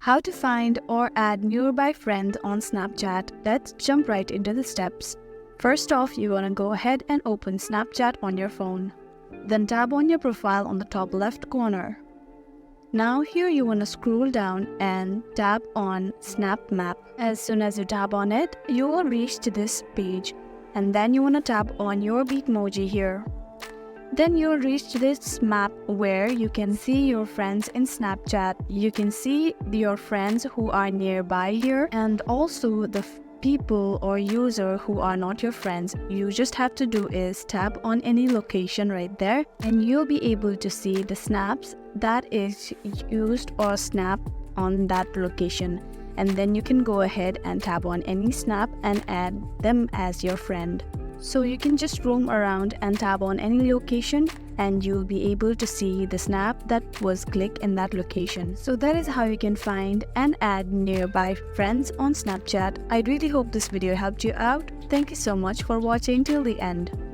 How to find or add nearby friends on Snapchat. Let's jump right into the steps. First off, you want to go ahead and open Snapchat on your phone. Then tap on your profile on the top left corner. Now here you want to scroll down and tap on Snap Map. As soon as you tap on it, you will reach to this page. And then you want to tap on your Bitmoji here. Then you'll reach this map where you can see your friends in Snapchat. You can see your friends who are nearby here and also the people or user who are not your friends. You just have to do is tap on any location right there and you'll be able to see the snaps that is used or snap on that location. And then you can go ahead and tap on any snap and add them as your friend. So you can just roam around and tap on any location and you'll be able to see the snap that was clicked in that location. So that is how you can find and add nearby friends on Snapchat. I really hope this video helped you out. Thank you so much for watching till the end.